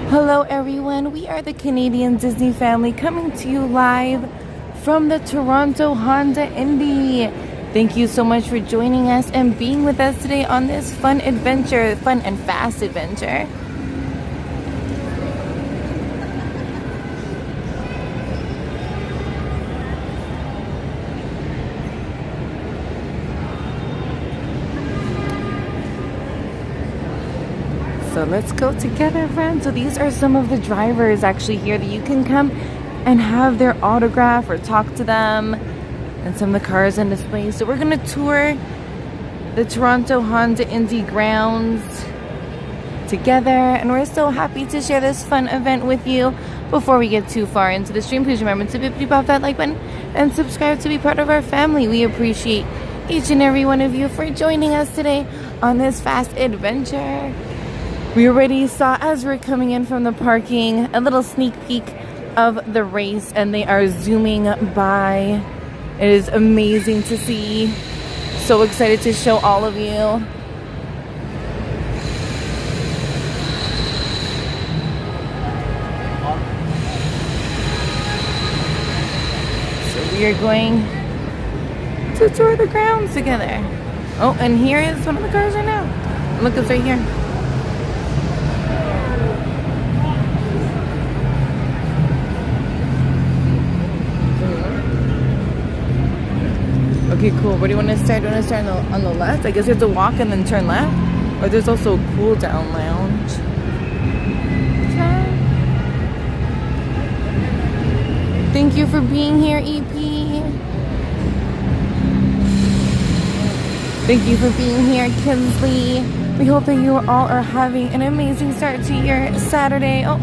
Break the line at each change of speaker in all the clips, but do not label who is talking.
Hello everyone, we are the Canadian Disney family coming to you live from the Toronto Honda Indy. Thank you so much for joining us and being with us today on this fun adventure, fun and fast adventure. So let's go together, friends. So these are some of the drivers actually here that you can come and have their autograph or talk to them, and some of the cars on display. So we're gonna tour the Toronto Honda Indy grounds together, and we're so happy to share this fun event with you. Before we get too far into the stream, please remember to bippity pop that like button and subscribe to be part of our family. We appreciate each and every one of you for joining us today on this fast adventure. We already saw, as we're coming in from the parking, a little sneak peek of the race, and they are zooming by. It is amazing to see. So excited to show all of you. So we are going to tour the grounds together. Oh, and here is one of the cars right now. Look, it's right here. Okay, cool. Where do you want to start? Do you want to start on the left? I guess you have to walk and then turn left. Or there's also a cool down lounge. Thank you for being here, EP. Thank you for being here, Kinsley. We hope that you all are having an amazing start to your Saturday. Oh.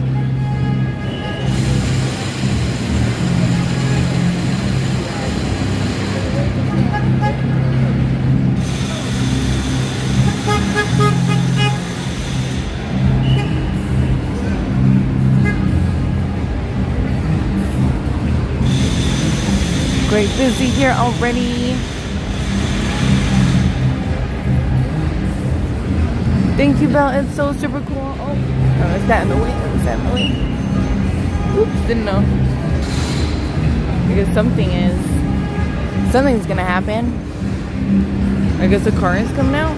Great, busy here already. Thank you, Belle. It's so super cool. Oh, is that in the way? Is that in the way? Oops, didn't know. Because something's gonna happen. I guess the car is coming out.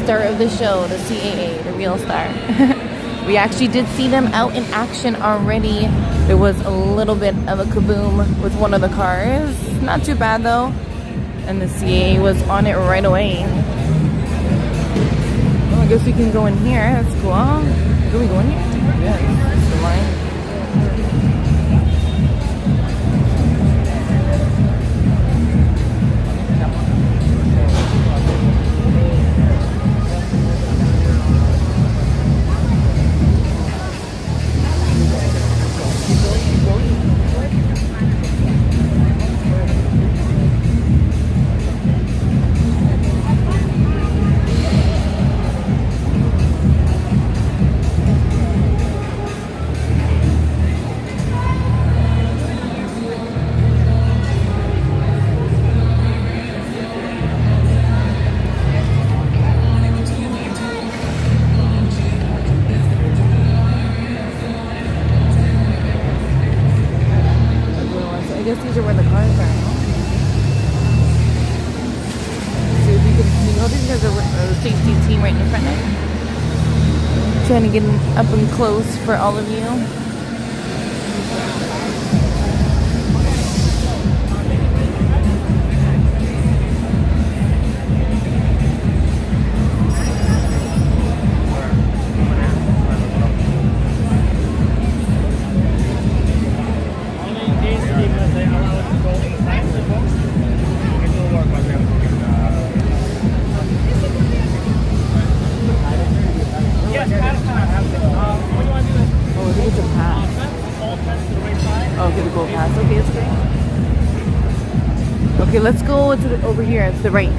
Star of the show, the CAA, the real star. We actually did see them out in action already. There was a little bit of a kaboom with one of the cars. Not too bad though. And the CAA was on it right away. Well, I guess we can go in here. That's cool. Can we go in here? Yeah, it's the line. guess these are where the cars are. So if you can see, oh, there's a safety team right in front of you. Trying to get up and close for all of you. Okay, let's go to the, over here. It's the right.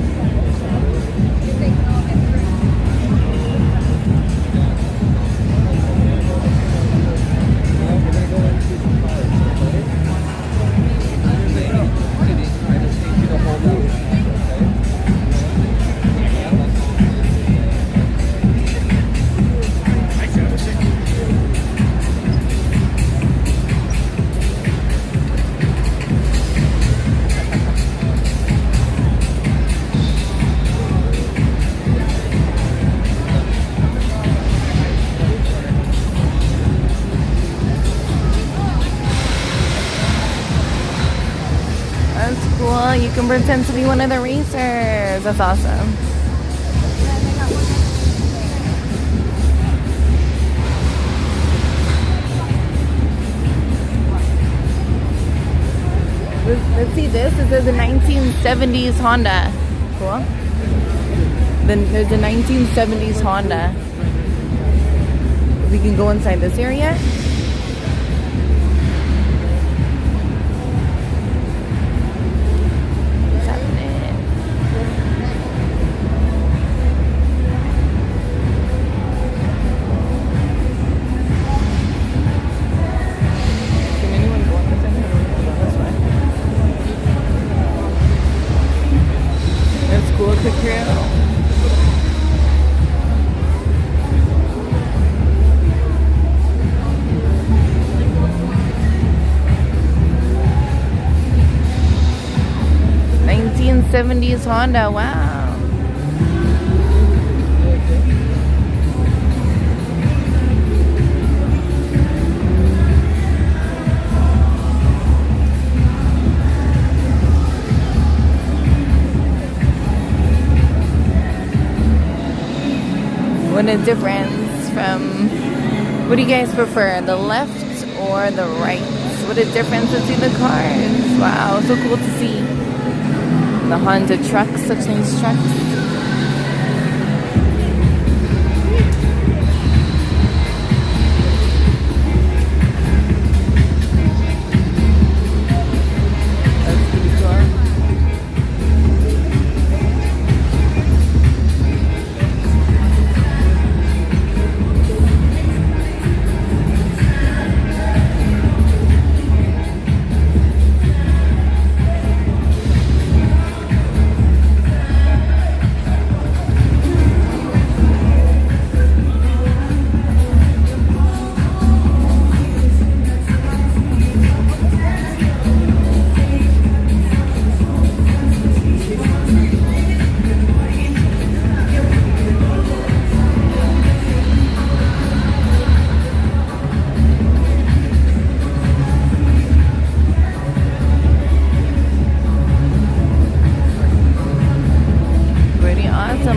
Cool. You can pretend to be one of the racers. That's awesome. Let's see this. This is a 1970s Honda. Cool. Then there's a 1970s Honda. We can go inside this area. '70s Honda, wow. What a difference from, what do you guys prefer, the left or the right? What a difference between the cars. Wow, so cool to see. The Honda trucks, such nice trucks.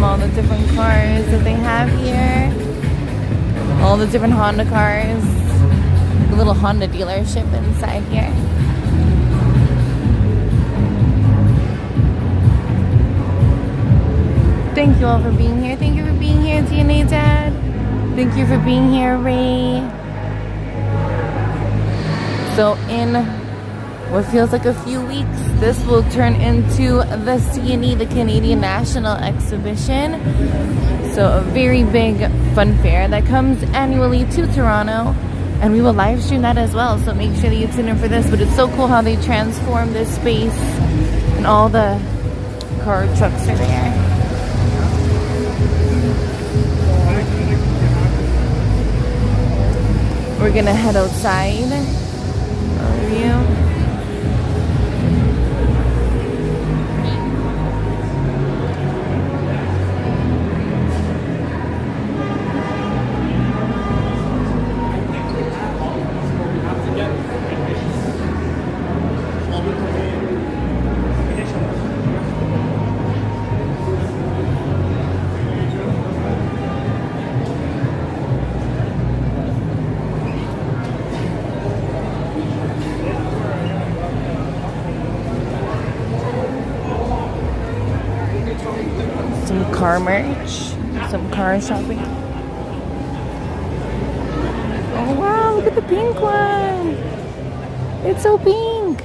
All the different cars that they have here, all the different Honda cars, a little Honda dealership inside here. Thank you all for being here. Thank you for being here, DNA Dad. Thank you for being here, Ray. So in what feels like a few weeks, this will turn into the CNE, the Canadian National Exhibition. So a very big fun fair that comes annually to Toronto, and we will live stream that as well. So make sure that you tune in for this. But it's so cool how they transform this space, and all the car trucks are there. We're gonna head outside. Overview. car merch, some car shopping. Oh wow, look at the pink one. It's so pink.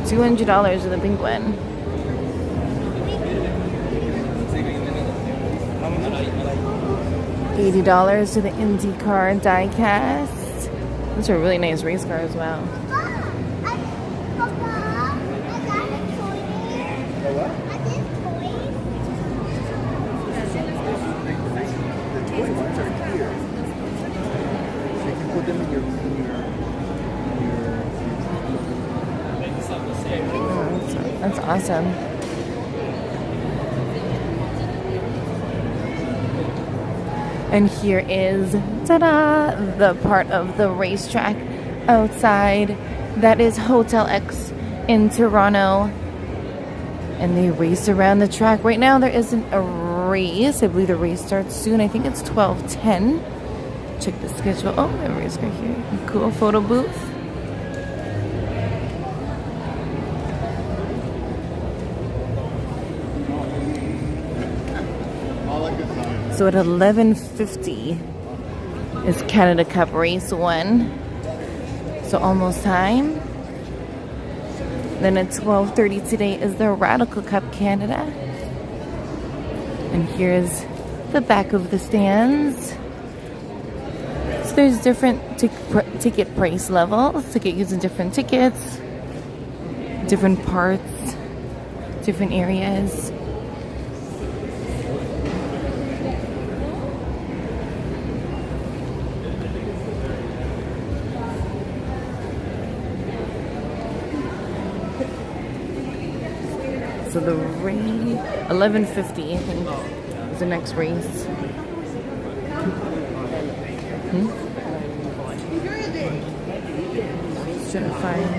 $200 for the pink one. $80 to the Indy car die-cast. Those are really nice race cars as well. That's awesome. And here is, ta-da, the part of the racetrack outside. That is Hotel X in Toronto. And they race around the track. Right now there isn't a race. I believe the race starts soon. I think it's 12:10. Check the schedule. Oh, a race right here. Cool photo booth. So at 11:50 is Canada Cup Race 1. So almost time. Then at 12:30 today is the Radical Cup Canada. And here's the back of the stands. So there's different ticket price levels to get using different tickets, different parts, different areas. So the race, 11:50, I think, is the next race. Just trying to find.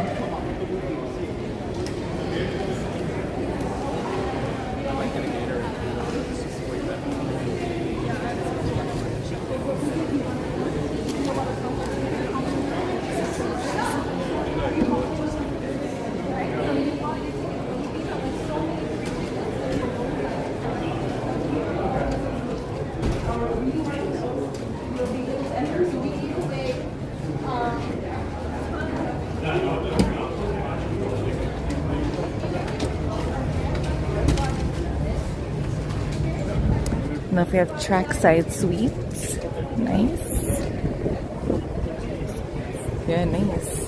Now if we have trackside suites, nice. Yeah, nice.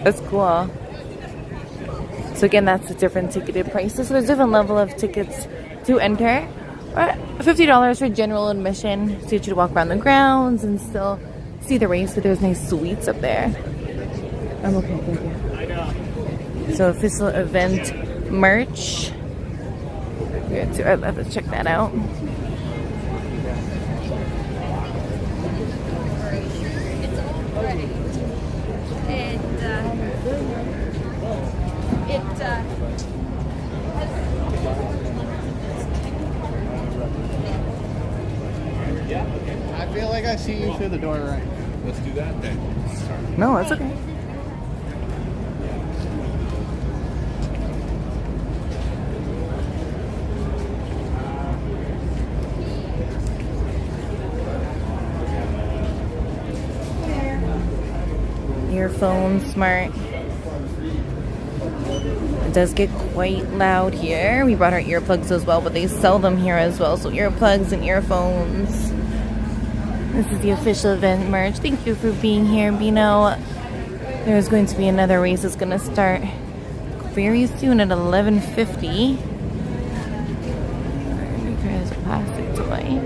That's cool. So again, that's the different ticketed prices. So there's different level of tickets to enter. $50 for general admission, so you should walk around the grounds and still see the race. But there's nice suites up there. I'm okay, thank you. So official event merch. I'd have to check that out.
I feel like I see you through the door, right?
Let's do that then.
No, it's okay. Earphones, smart. It does get quite loud here. We brought our earplugs as well, but they sell them here as well. So earplugs and earphones. This is the official event merch. Thank you for being here, Bino. There's going to be another race that's going to start very soon at 11:50. There's a plastic toy.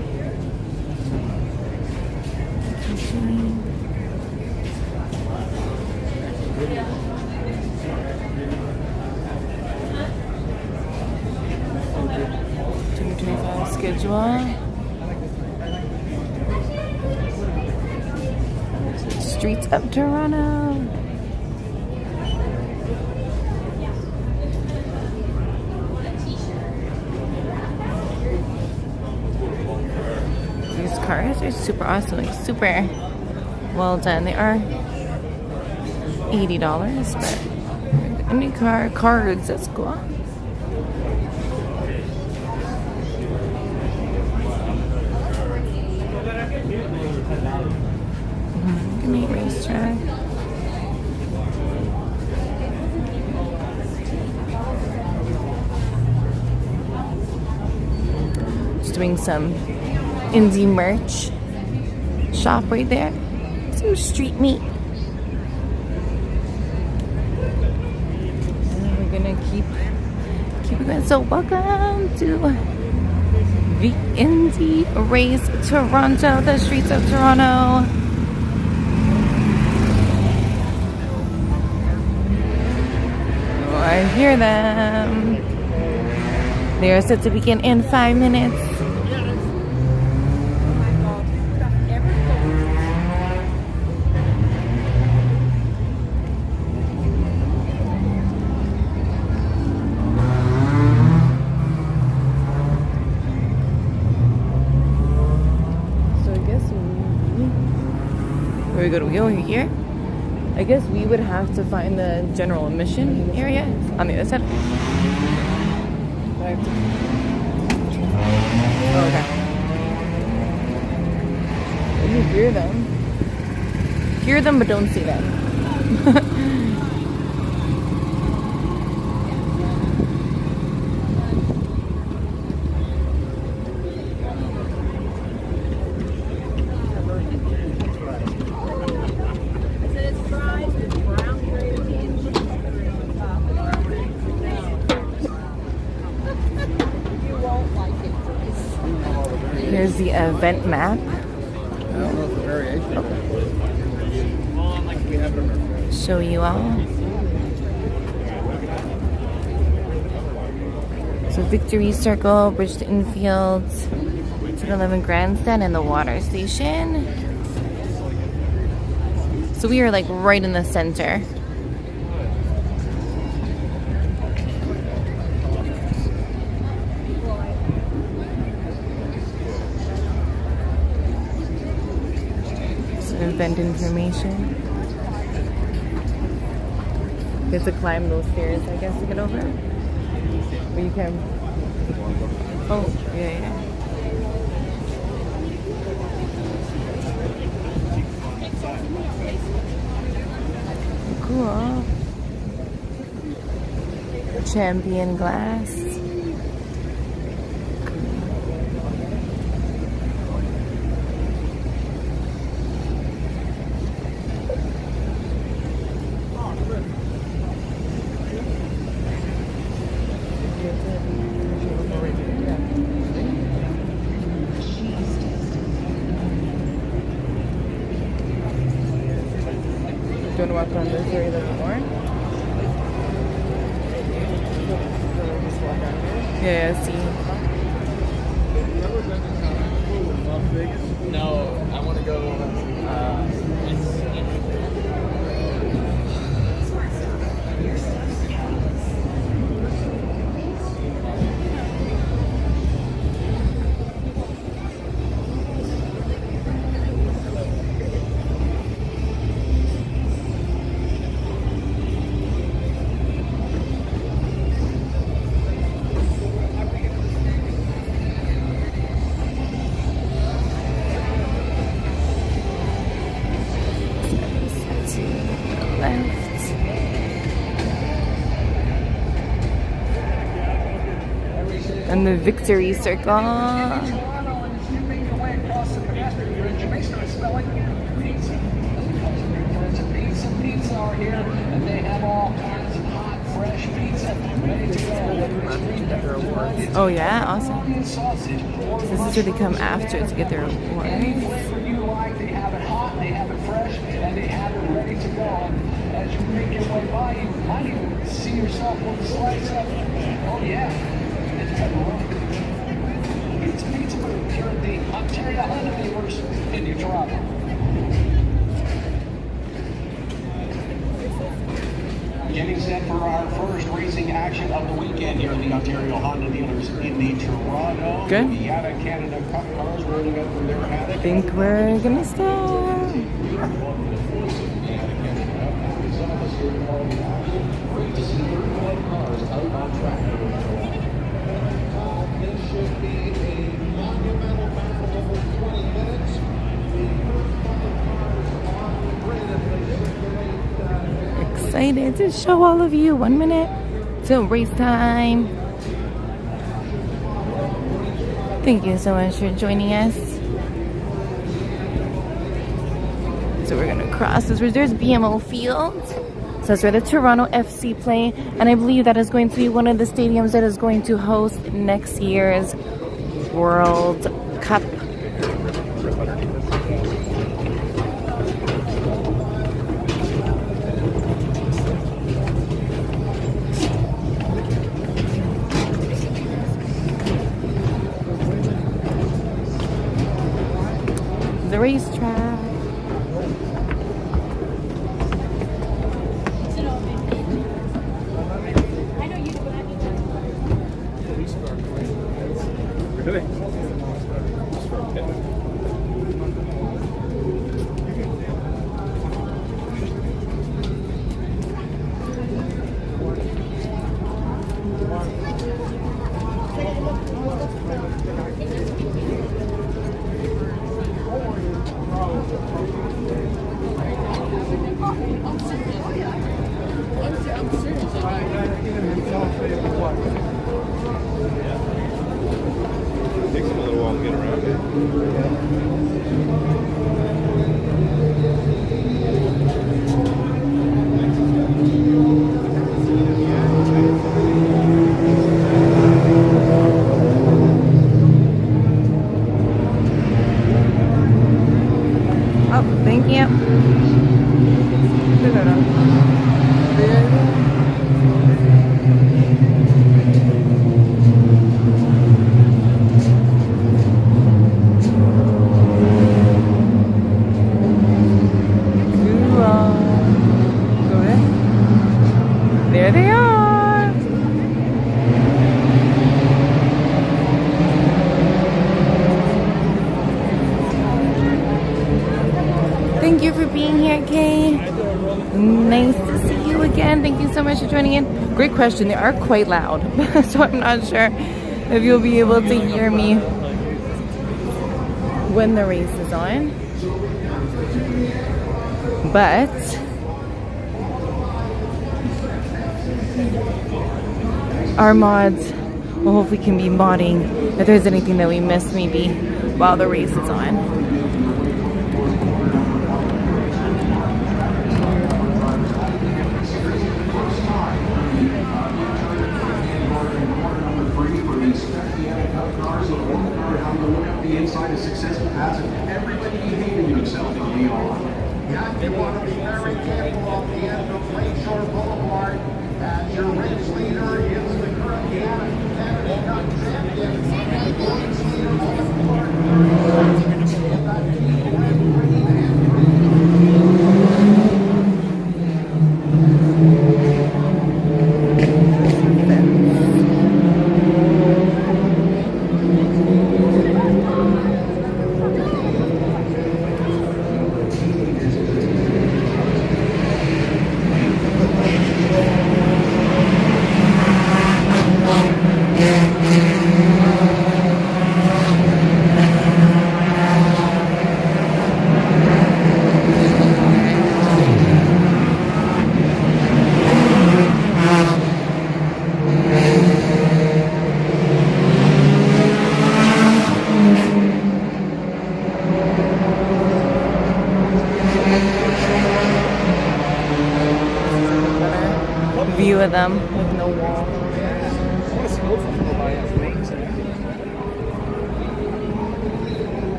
Schedule. Streets of Toronto. These cars are super awesome, like super well done. They are $80, but any cards, that's cool. Mini racetrack. Just doing some Indy merch shop right there. Some street meat. And we're gonna keep it going. So welcome to the Indy Race Toronto, the streets of Toronto. I hear them. They are set to begin in 5 minutes. So I guess where we go? Do we go here? I guess we would have to find the general admission area on the other side. Oh, okay. You hear them. Hear them, but don't see them. Here's the event map.
I don't know if the variation.
Show you all. So Victory Circle, Bridge to Infield, 211 Grandstand, and the water station. So we are like right in the center. Event information. You have to climb those stairs, I guess, to get over. But you can. Oh, yeah. Cool. Champion glass. Do you want to walk around this area a little bit more? Yeah, see.
No, I want to go.
And the Victory Circle. Oh yeah, awesome. This is where they come after to get their awards.
They have it hot, they have it fresh, and they have it ready to go. As you make your way by, you might even see yourself with a slice of, oh yeah, it's pepperoni. It's pizza here at the Ontario Honda dealers in New Toronto. Getting set for our first racing action of the weekend here at the Ontario Honda dealers in the Toronto.
Good.
Yada Canada Cup cars rolling up from their paddock.
I think we're gonna start. to show all of you. 1 minute till race time. Thank you so much for joining us. So we're gonna cross this. There's BMO Field. So that's where the Toronto FC play. And I believe that is going to be one of the stadiums that is going to host next year's World Cup. The racetrack.
Really? Takes him a little while to get around
Oh, thank you. There they are. Thank you for being here, Kay. Nice to see you again. Thank you so much for joining in. Great question. They are quite loud, so I'm not sure if you'll be able to hear me when the race is on. But our mods will hopefully can be modding if there's anything that we missed maybe while the race is on.
The inside of successful passing. Everybody behaving themselves in Leon. Yeah, you want to be very careful off the end of Lakeshore Boulevard. And your race leader is the current Canada Cup champion. And the race leader on the floor. In that team red, green, and
View of them with no wall.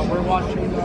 We're watching the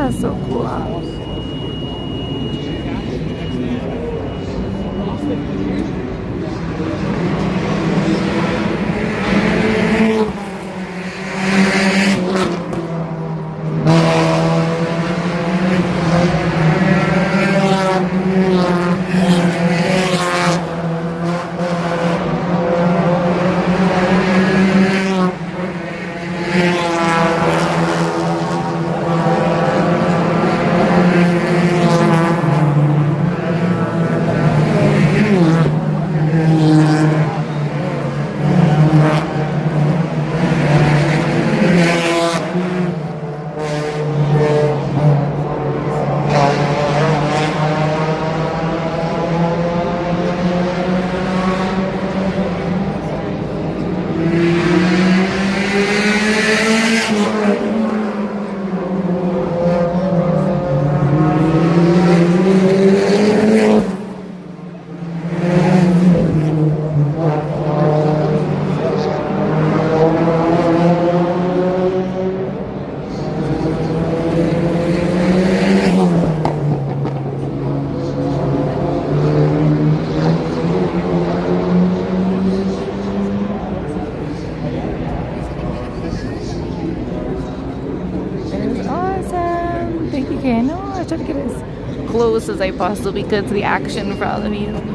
That's so cool. Huh? Try to get as close as I possibly could to the action for all of you.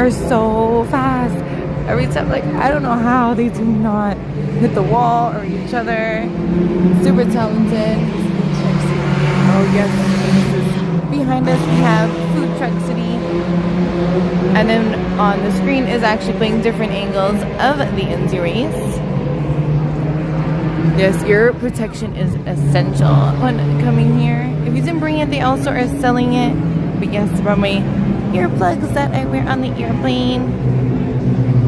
are so fast. Every time, like, I don't know how they do not hit the wall or each other. Super talented. Oh yes, behind us we have Food Truck City. And then on the screen is actually playing different angles of the Indy race. Yes, ear protection is essential when coming here. If you didn't bring it, they also are selling it. But yes, from my earplugs that I wear on the airplane,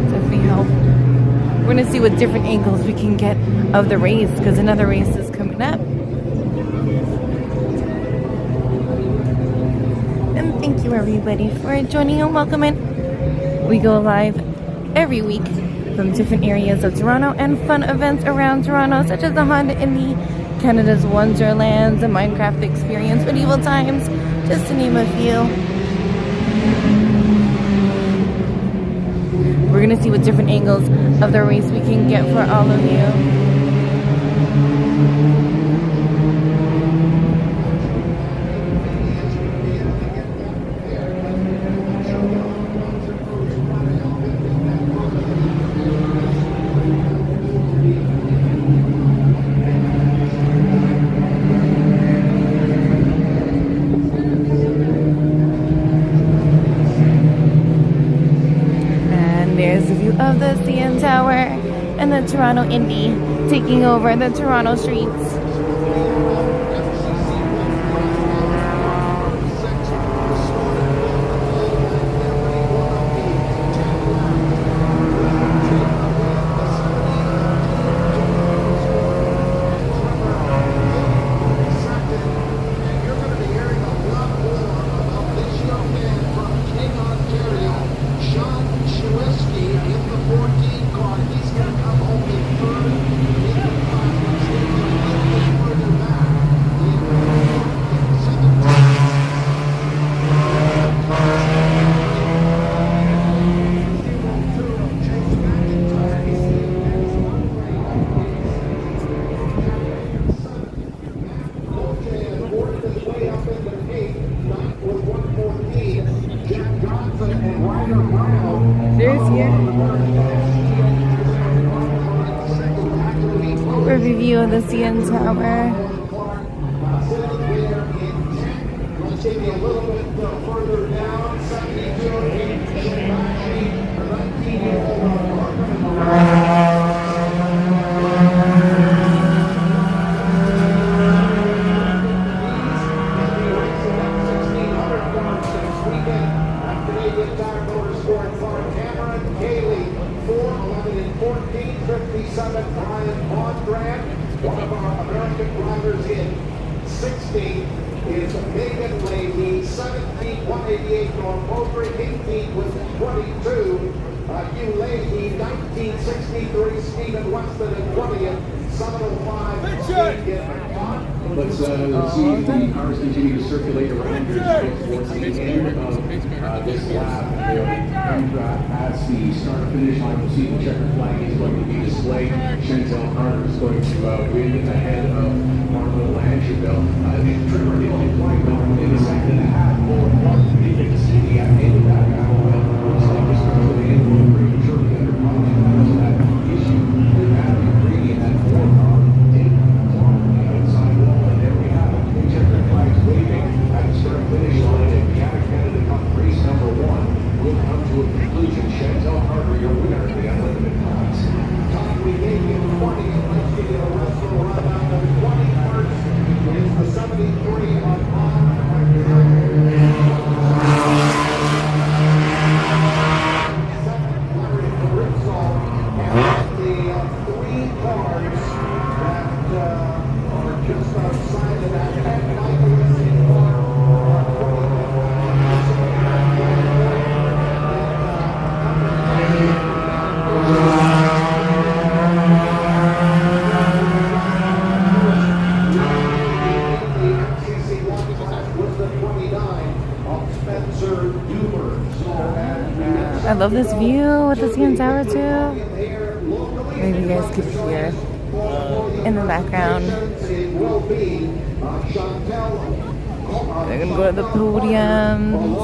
definitely help. We're gonna see what different angles we can get of the race because another race is coming up. And thank you everybody for joining and welcome in. We go live every week from different areas of Toronto and fun events around Toronto, such as the Honda Indy, Canada's Wonderlands, the Minecraft Experience, Medieval Times, just to name a few. We're gonna see what different angles of the race we can get for all of you. There's a view of the CN Tower and the Toronto Indy taking over the Toronto streets. Review of the CN Tower.
One of our American drivers in 16 is Megan Leahy, 17, 188 North Poker, 18 with 22. Hugh Leahy, 1963, Stephen Weston at 20th, 705. Let's see if the cars continue to circulate around here towards the end of this lap. As the start-finish line, we'll see the checkered flag is going to be displayed. Chantel Carter is going to win ahead of Marlo Lancheville. Trevor Hill is quite well in a second and a half. More leaving the city at the end of that battle. Looks like this goes to the end of the prematurely under probably because of that issue with Matthew Grady and that four car did on the outside wall. And there we have it. The checkered flags waving at the start-finish line. And Canada Cup race number 1 will come to a conclusion. Chantel Carter, your winner of the unlimited class. Time we gave you 20, and let's give you the rest of the run out of 21st. It's the 73 on three cars that are just outside of that.
I love this view with the CN Tower too. Maybe you guys could hear in the background. They're gonna go to the podiums.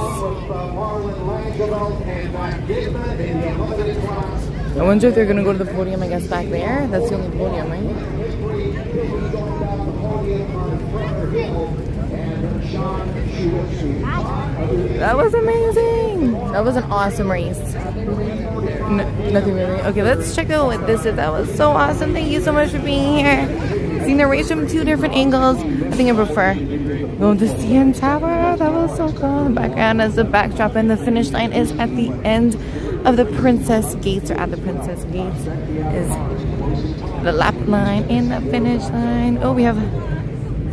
I wonder if they're gonna go to the podium, I guess, back there. That's the only podium, right? That was amazing. That was an awesome race. Nothing really. Okay, let's check out what this is. That was so awesome. Thank you so much for being here. Seeing the race from 2 different angles. I think I prefer going to CN Tower. That was so cool. The background is the backdrop, and the finish line is at the end of the Princess Gates, or at the Princess Gates is the lap line and the finish line. Oh, we have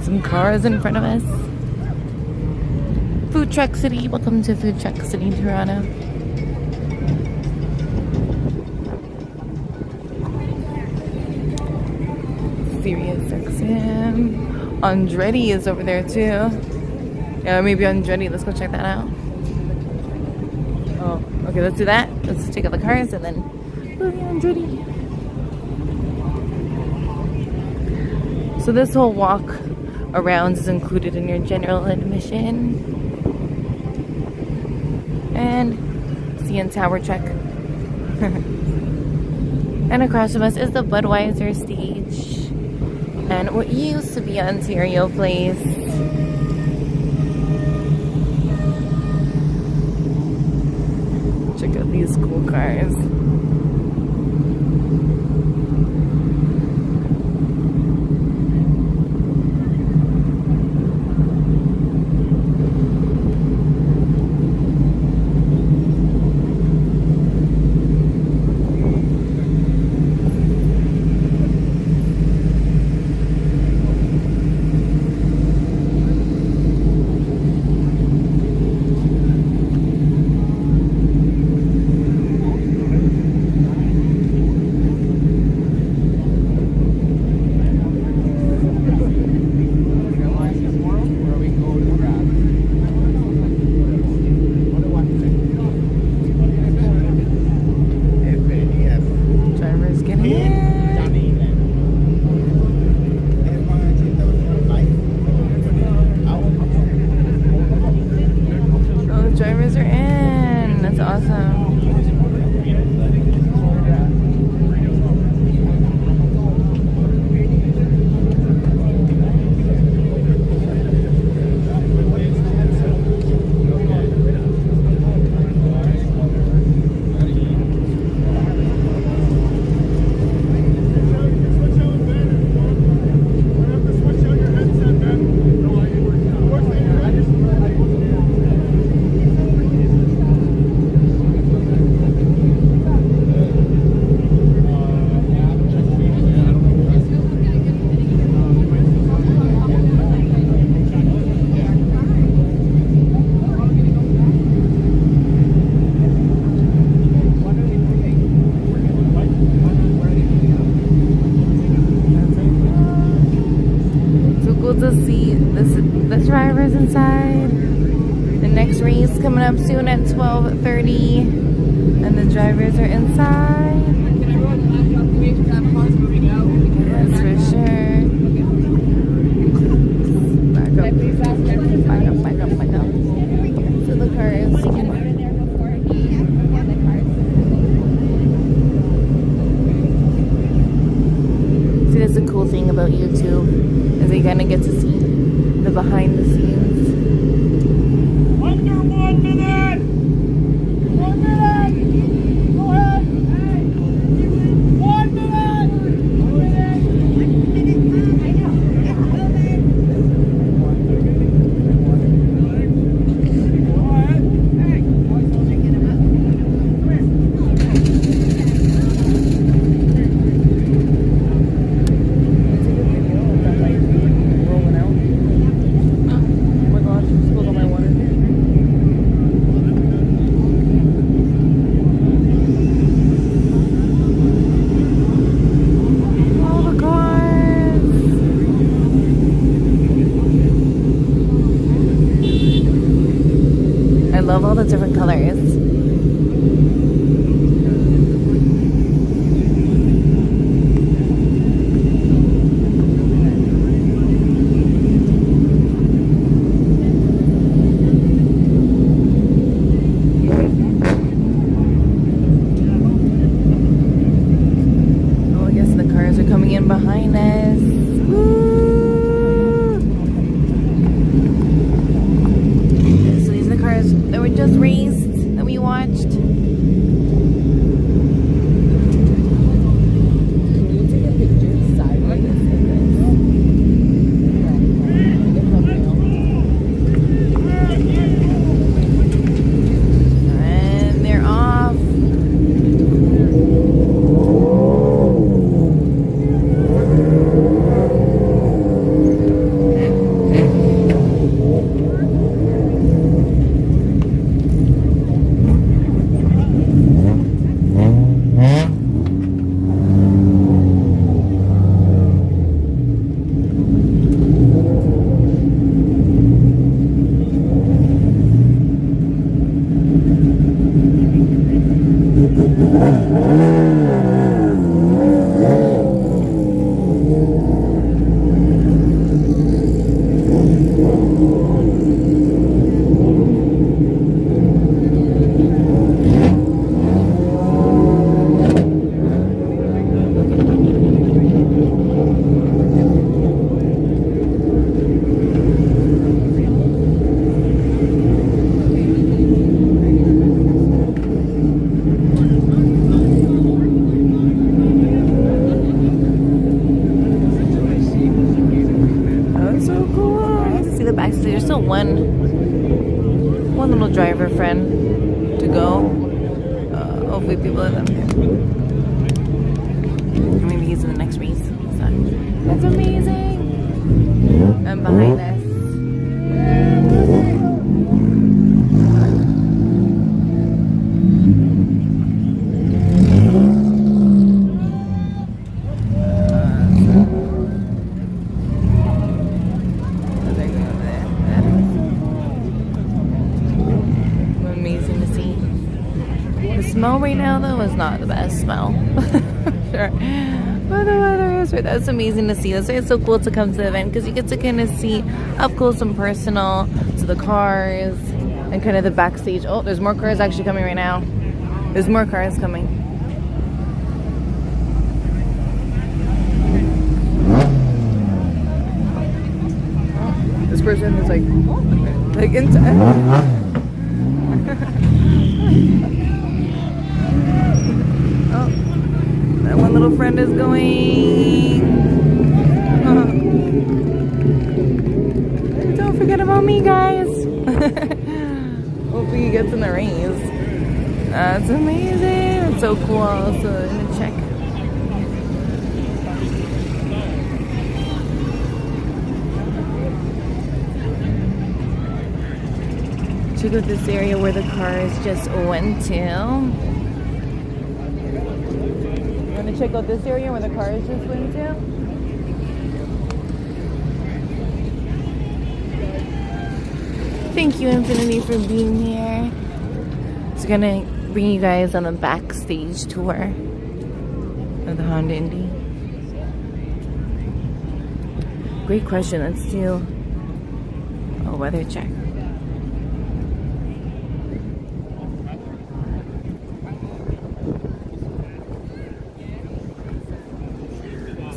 some cars in front of us. Food Truck City. Welcome to Food Truck City, Toronto. Sirius XM. Andretti is over there too. Yeah, maybe Andretti. Let's go check that out. Oh, okay, let's do that. Let's check out the cars and then we'll be Andretti. So this whole walk around is included in your general admission. And CN Tower check. And across from us is the Budweiser stage. And what used to be Ontario Place. Check out these cool cars. The drivers inside. The next race coming up soon at 12:30, and the drivers are inside. That's for sure. Back up, back up. So the cars. See, that's the cool thing about YouTube, is that you kind of get to see the behind the scenes.
Under 1 minute! 1 minute! Go ahead! 1 minute!
'All the different colors. just raced that we watched. Can you take a picture sideways? And they're off. There's still one little driver friend to go. Hopefully people are them. Maybe he's in the next race. That's amazing. And behind us. Smell right now though is not the best smell. Sure. But the weather is right. That's amazing to see. That's why it's so cool to come to the event, because you get to kind of see up close and personal to the cars and kind of the backstage. Oh, there's more cars actually coming right now. There's more cars coming. This person is like into oh, that one little friend is going. Don't forget about me, guys. Hopefully he gets in the race. That's amazing. It's so cool. So I'm gonna check. Check out this area where the cars just went to. You want to check out this area where the cars just went to? Thank you, Infinity, for being here. It's gonna bring you guys on a backstage tour of the Honda Indy. Great question. Let's do a weather check.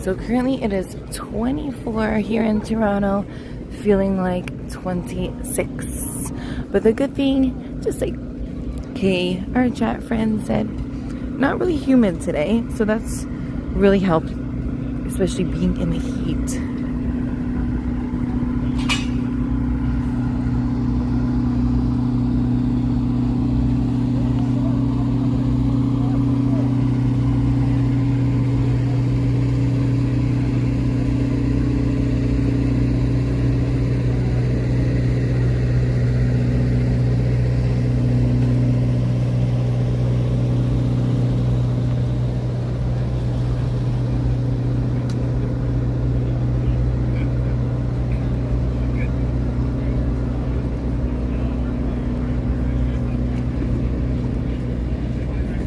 So currently it is 24 here in Toronto, feeling like 26. But the good thing, just like Kay, our chat friend, said, not really humid today. So that's really helped, especially being in the heat.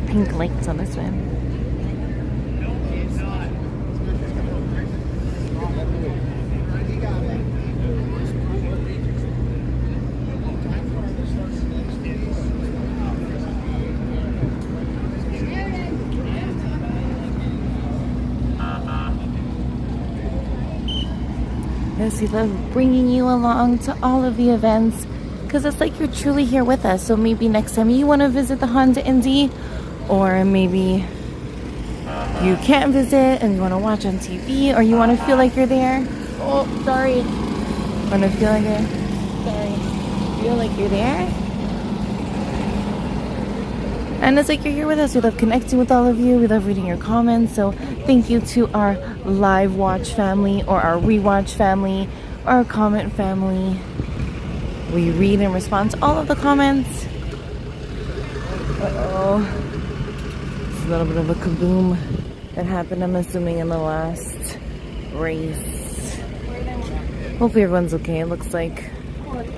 Pink lights on this one. Yes, we love bringing you along to all of the events, because it's like you're truly here with us. So maybe next time you want to visit the Honda Indy, or maybe you can't visit and you want to watch on TV, or you want to feel like you're there. Oh, sorry. Want to feel like you're feel like you're there. And it's like you're here with us. We love connecting with all of you. We love reading your comments. So thank you to our live watch family, or our rewatch family, or our comment family. We read and respond to all of the comments. Uh-oh. It's a little bit of a kaboom that happened, I'm assuming, in the last race. Hopefully everyone's okay. It looks like. Okay.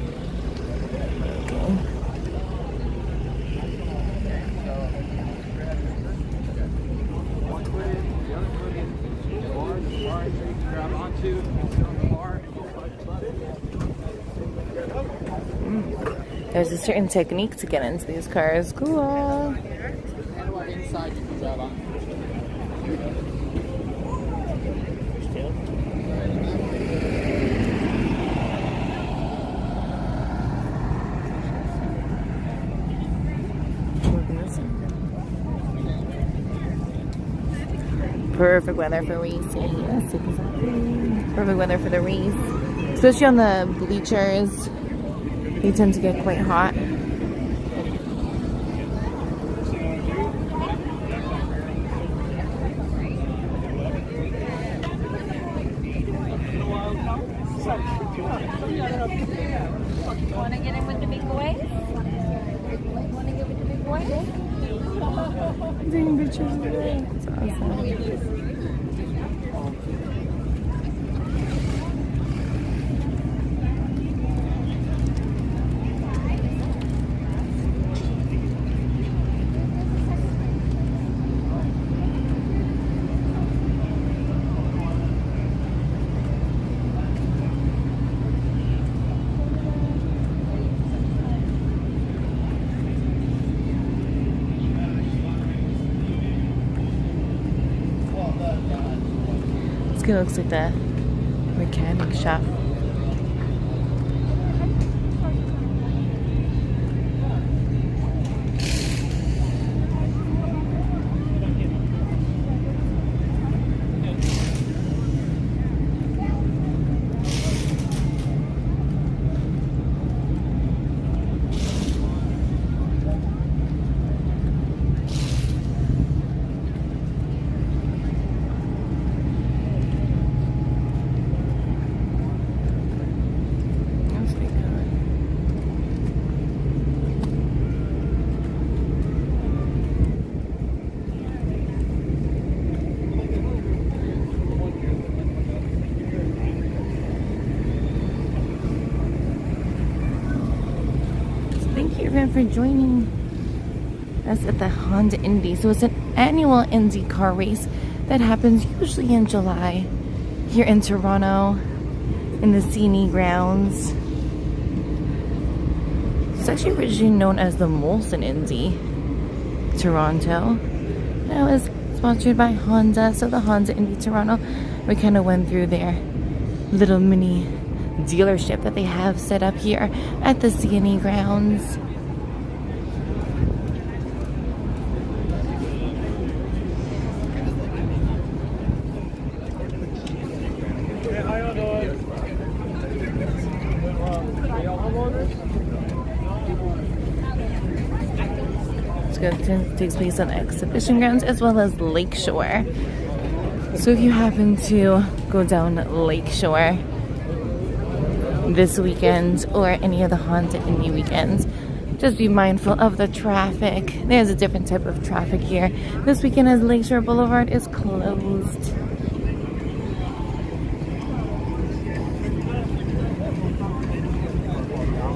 There's a certain technique to get into these cars. Cool.
Inside you can grab on.
Perfect weather for racing. Yes, exactly. Perfect weather for the race. Especially on the bleachers. They tend to get quite hot.
Want to get in with the big boys? Want to get with the big boys?
Taking pictures of it. It's awesome. It looks like the mechanic shop. Thank you everyone for joining us at the Honda Indy. So it's an annual Indy car race that happens usually in July here in Toronto in the CNE grounds. It's actually originally known as the Molson Indy Toronto. Now it's sponsored by Honda, so the Honda Indy Toronto. We kind of went through their little mini dealership that they have set up here at the CNE grounds. It takes place on exhibition grounds as well as Lakeshore. So if you happen to go down Lakeshore this weekend or any of the Honda Indy weekends, just be mindful of the traffic. There's a different type of traffic here this weekend as Lakeshore Boulevard is closed.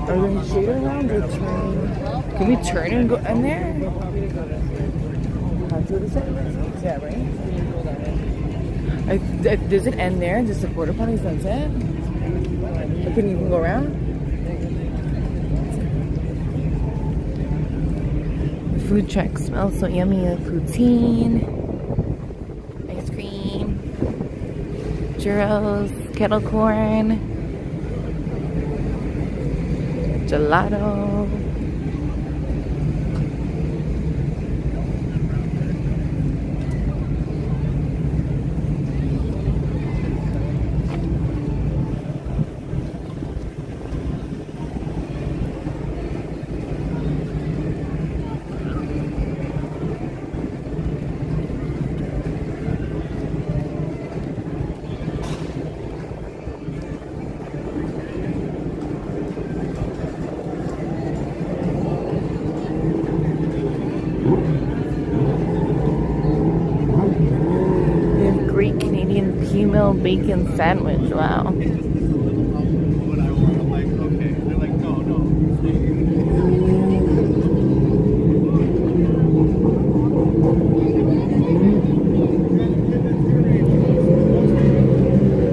Are we going to shoot around or turn? Can we turn and go in there? Yeah, right? Does it end there? Just the porta potties, that's it? Or can you even go around? The food truck smells so yummy. Poutine, ice cream, churros, kettle corn, gelato. Bacon sandwich. Wow.
What I want. I'm like, okay. They're like, no.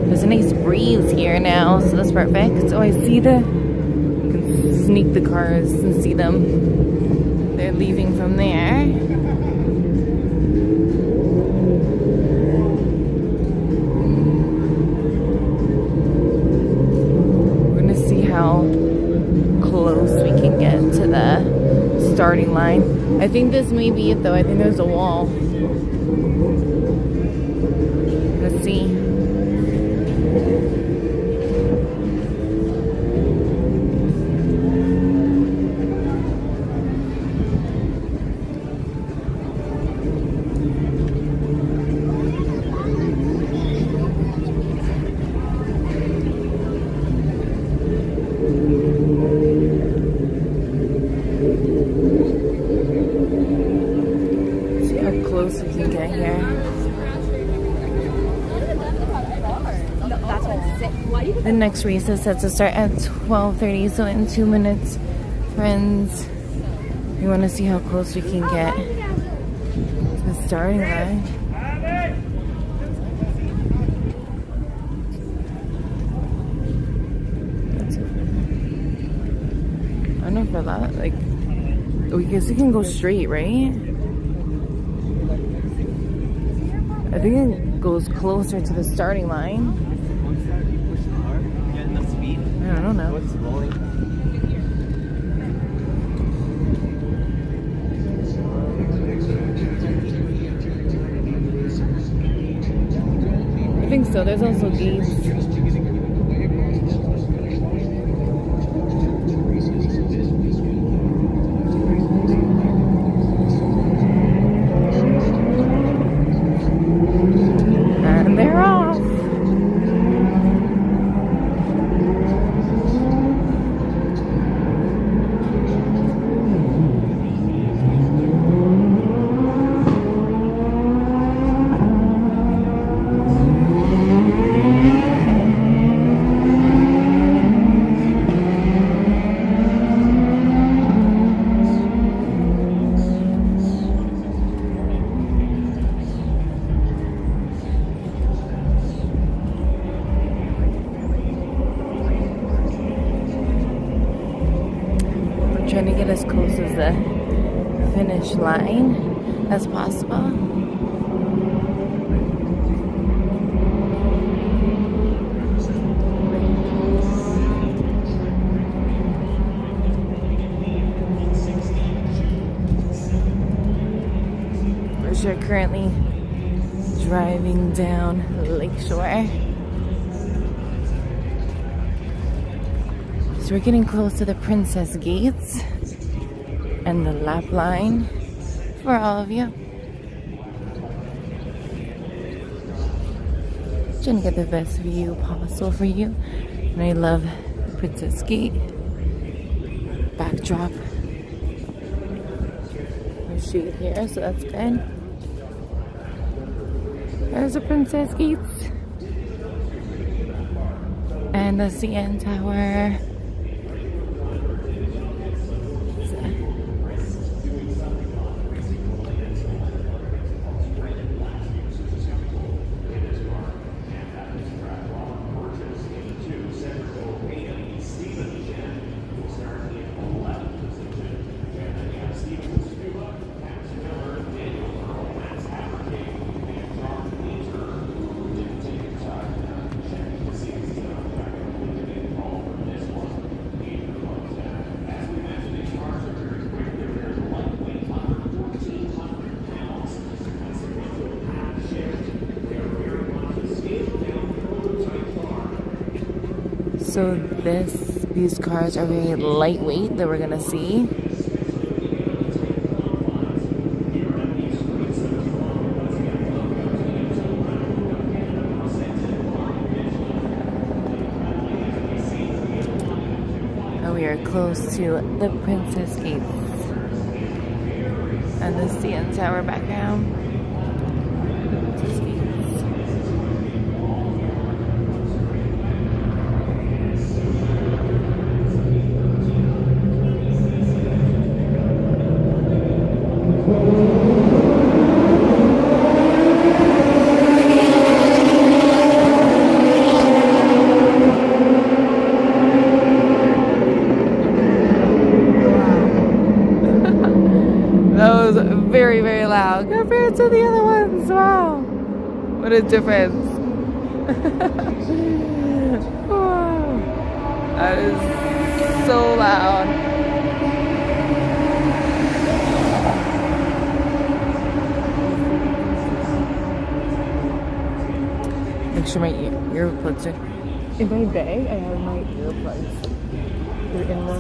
There's a nice breeze here now, so that's perfect. So I see you can sneak the cars and see them. They're leaving from there. How close we can get to the starting line. I think this may be it though. I think there's a wall. Let's see. Close we can get here. The next race is set to start at 12:30, so in 2 minutes, friends. We want to see how close we can get to the starting line. I don't know if we're allowed, like, we guess we can go straight, right? I think it goes closer to the starting line.
Once you push the car, you get enough speed.
I don't know.
What's rolling?
I think so. There's also gates. And they're off. Trying to get as close as the finish line as possible. We're currently driving down Lakeshore. So we're getting close to the Princess Gates and the lap line for all of you. Trying to get the best view possible for you. And I love the Princess Gate backdrop. There's shade here, so that's good. There's the Princess Gates. And the CN Tower. So these cars are very lightweight that we're gonna see. And we are close to the Princess Gates and the CN Tower background. Princess Gates. That was very, very loud compared to the other ones. Wow. What a difference. Wow. That is so loud. Make sure my earplugs are in my bag. I have my earplugs. They're in the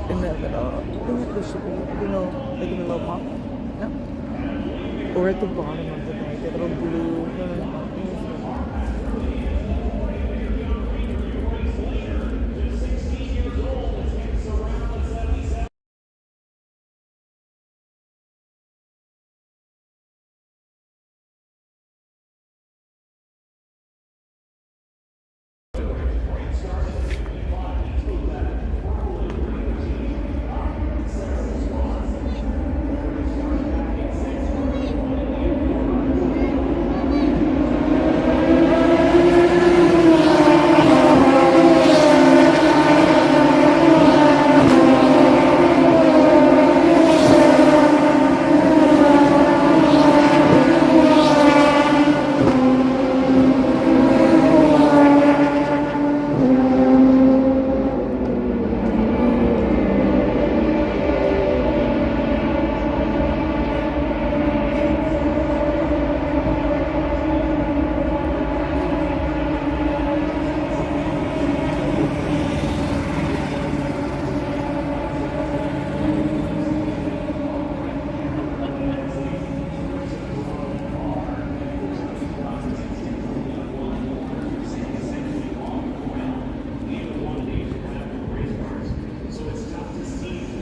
in that little, there should be, like in the little pop. No. Or at the bottom of the bag, the little blue.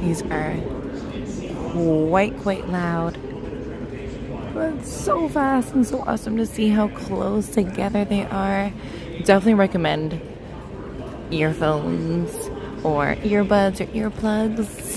These are quite loud, but so fast and so awesome to see how close together they are. Definitely recommend earphones or earbuds or earplugs.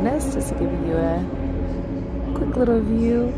this just to give you a quick little view.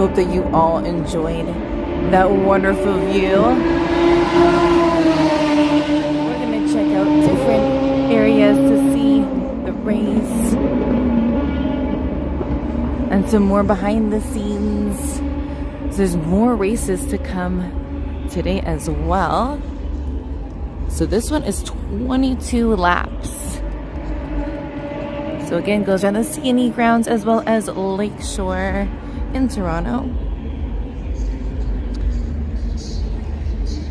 hope that you all enjoyed that wonderful view. We're gonna check out different areas to see the race and some more behind the scenes. So there's more races to come today as well. So this one is 22 laps. So again, goes around the CNE grounds as well as Lakeshore in Toronto.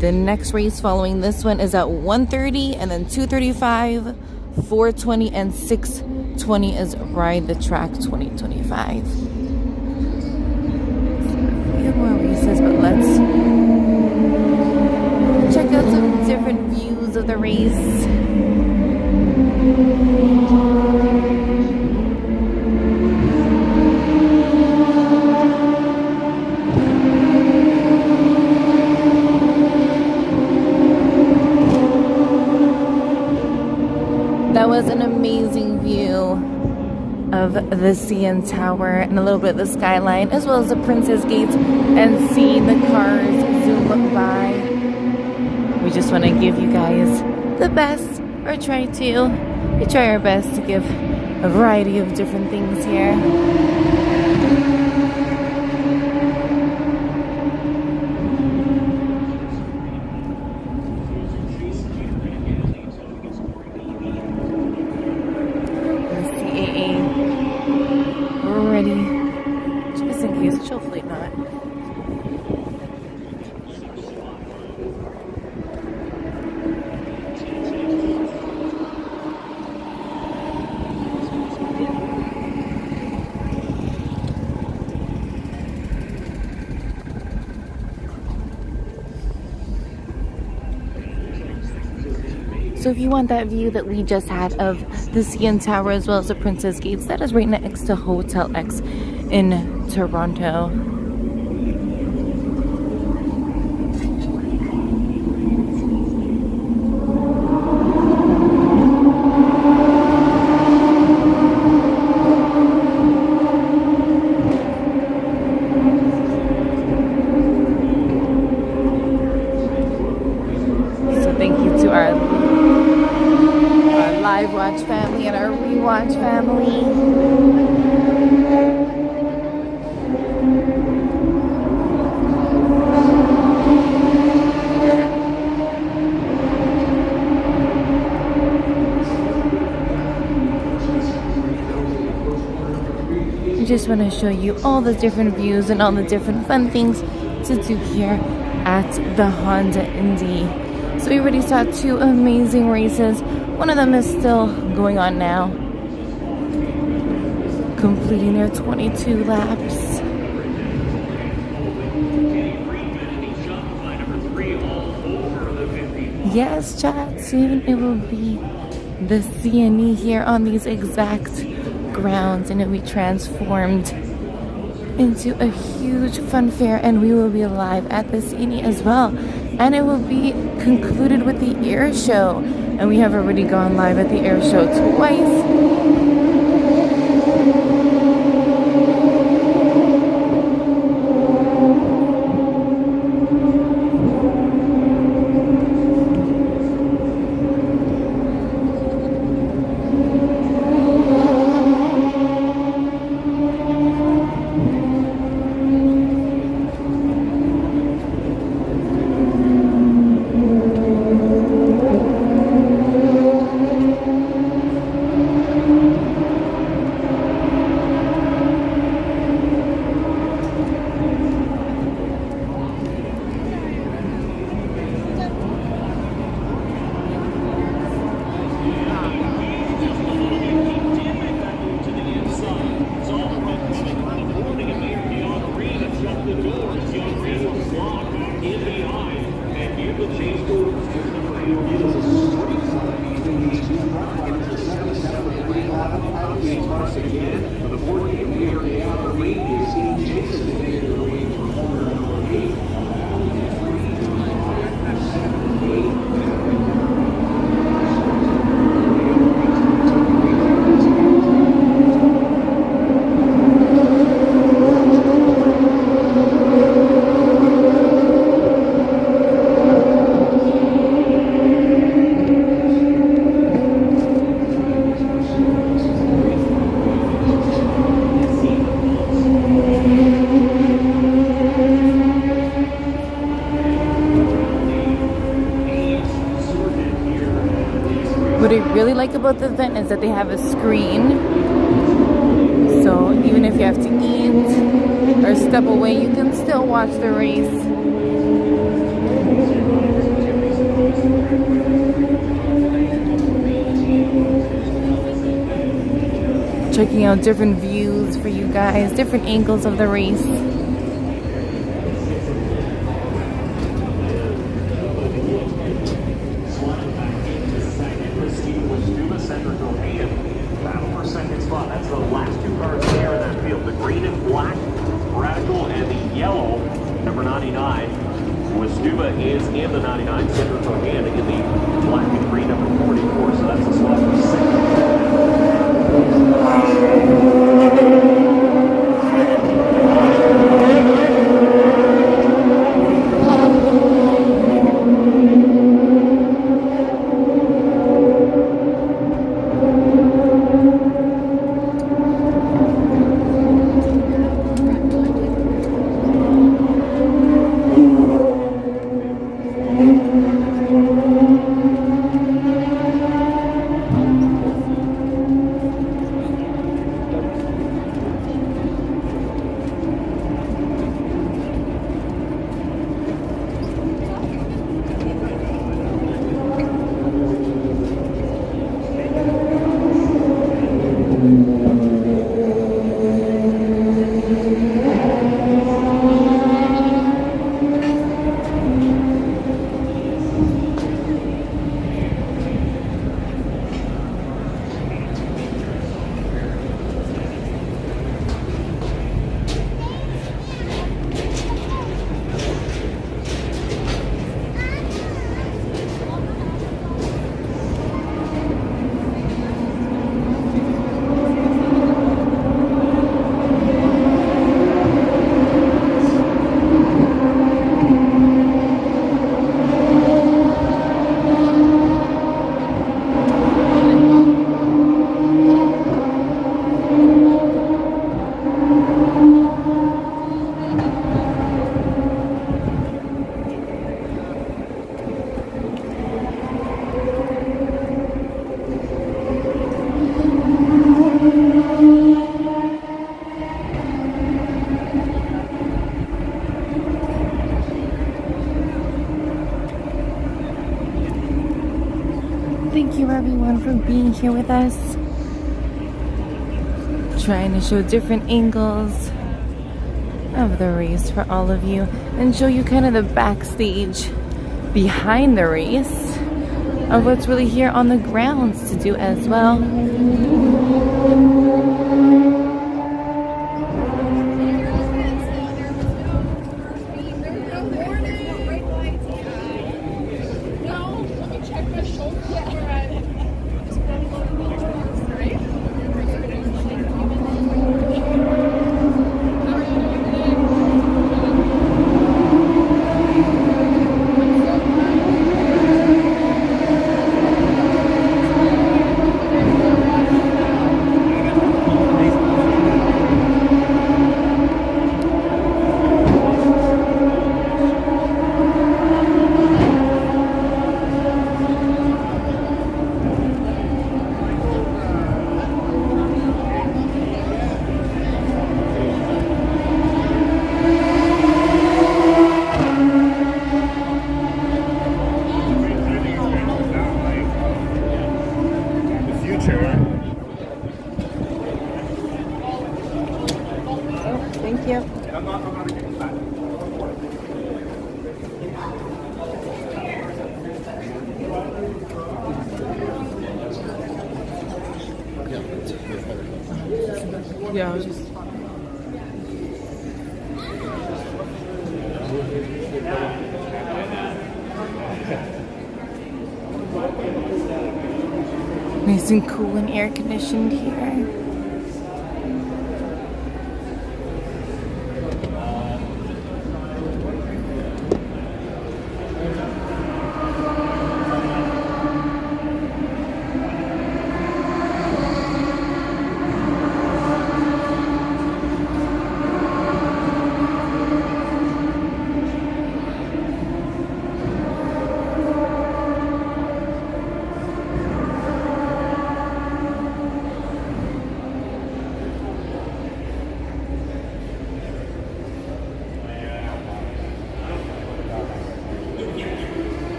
The next race following this one is at 1:30 and then 2:35, 4:20 and 6:20 is Ride the Track 2025. So a few more races, but let's check out some different views of the race. That was an amazing view of the CN Tower and a little bit of the skyline, as well as the Princess Gates, and seeing the cars zoom by. We just want to give you guys the best, or try our best to give a variety of different things here. Just in case, hopefully not. So if you want that view that we just had of the CN Tower as well as the Princess Gates, that is right next to Hotel X in Toronto. So thank you to our live watch family and our rewatch family. I just want to show you all the different views and all the different fun things to do here at the Honda Indy. So we already saw two amazing races. One of them is still going on now, completing their 22 laps. Yes, chat, soon it will be the CNE here on these exact grounds, and it will be transformed into a huge fun fair, and we will be live at the CNE as well. And it will be concluded with the air show. And we have already gone live at the air show twice. I really like about the event is that they have a screen. So even if you have to eat or step away, you can still watch the race. Checking out different views for you guys, different angles of the race.
Battle for second spot. That's the last two cars there in that field. The green and black, Radical, and the yellow, number 99. Westuba is in the 99. Cedric O'Han in the black and green, number 44. So that's a slot for second.
Thank you everyone for being here with us. Trying to show different angles of the race for all of you and show you kind of the backstage behind the race of what's really here on the grounds to do as well. Thank you. Yeah, I was just... Nice and cool and air conditioned here.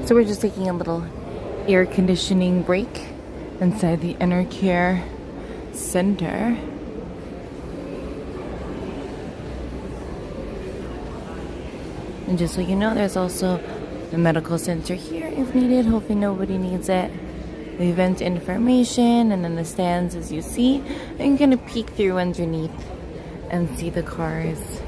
So we're just taking a little air conditioning break inside the Inner Care Center. And just so you know, there's also the medical center here if needed. Hopefully nobody needs it. The event information, and then the stands as you see. And you're gonna peek through underneath and see the cars.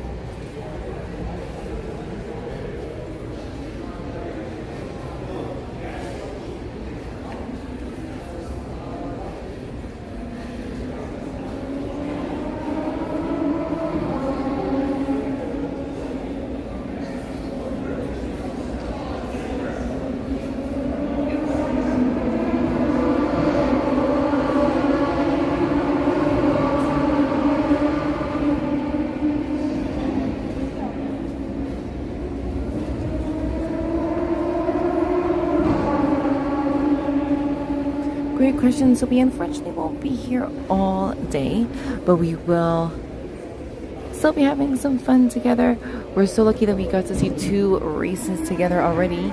Great question. So we unfortunately won't be here all day, but we will still be having some fun together. We're so lucky that we got to see 2 races together already.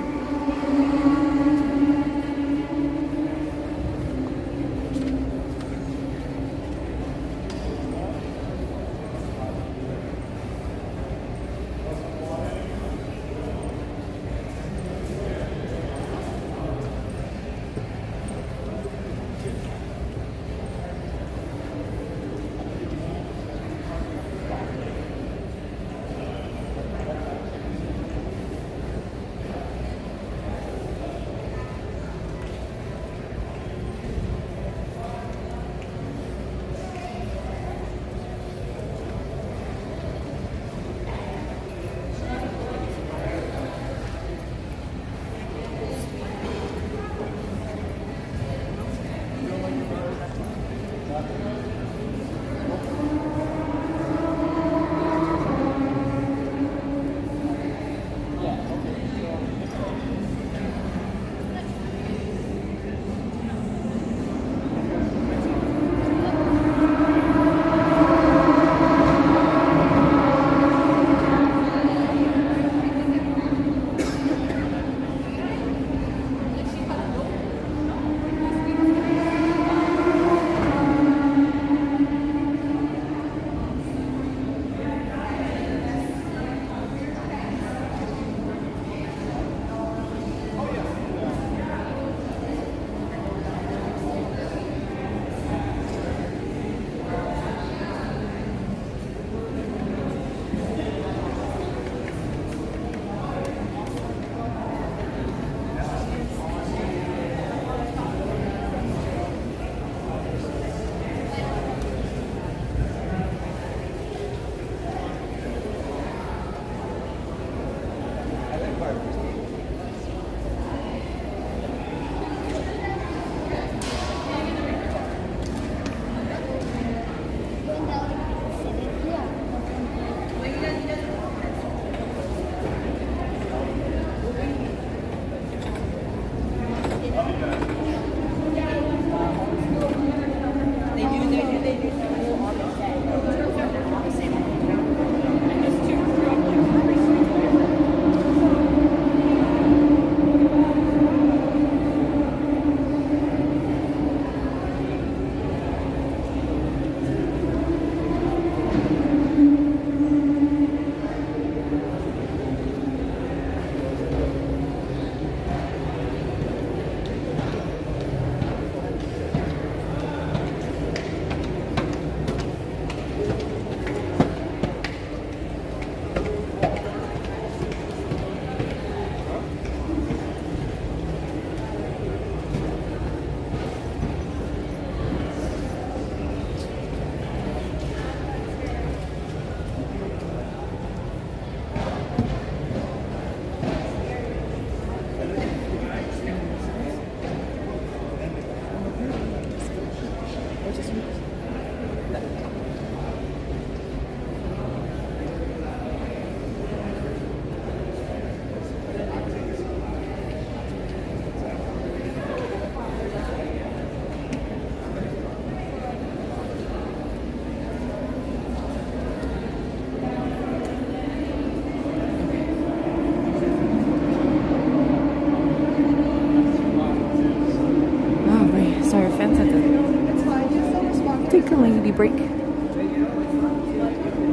lady break.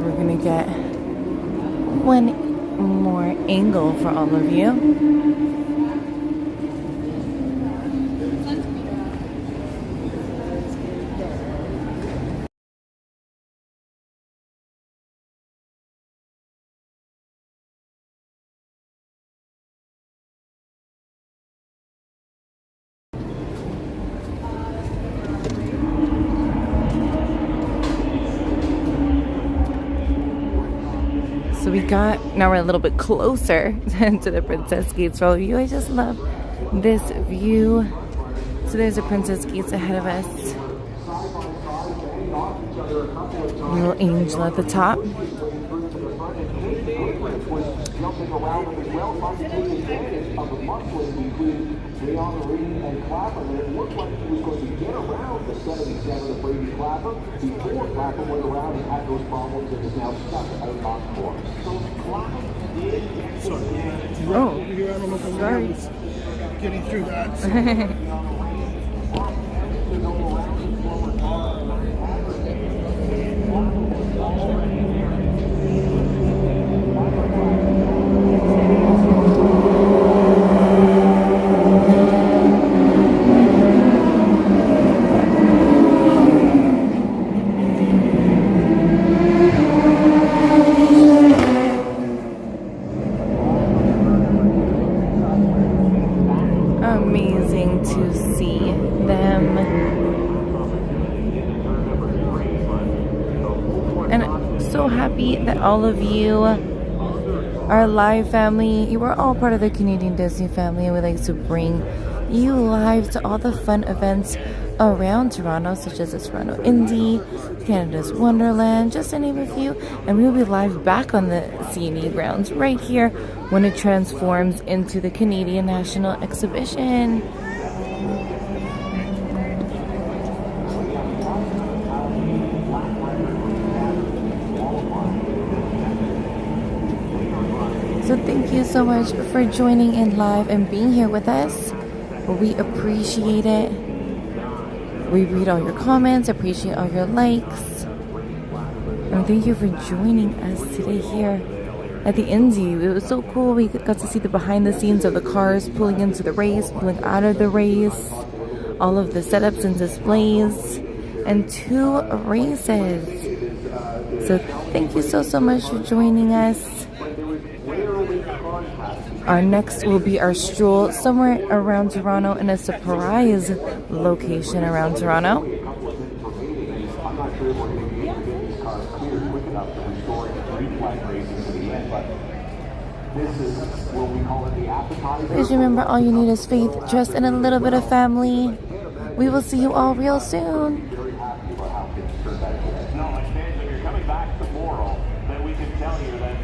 We're gonna get one more angle for all of you. So now we're a little bit closer to the Princess Gates for all of you. I just love this view. So there's the Princess Gates ahead of us. Little angel at the top. Oh, sorry.
Getting through that.
Amazing to see them. And I'm so happy that all of you, our live family, you are all part of the Canadian Disney family, and we like to bring you live to all the fun events around Toronto, such as the Toronto Indy, Canada's Wonderland, just to name a few. And we will be live back on the CNE grounds right here when it transforms into the Canadian National Exhibition. So thank you so much for joining in live and being here with us. We appreciate it. We read all your comments, appreciate all your likes. And thank you for joining us today here at the Indy. It was so cool. We got to see the behind the scenes of the cars pulling into the race, pulling out of the race, all of the setups and displays, and 2 races. So thank you so much for joining us. Our next will be our stroll somewhere around Toronto in a surprise location around Toronto. Please remember, all you need is faith, trust, and a little bit of family. We will see you all real soon.
No, if you're coming back tomorrow, then we can tell you that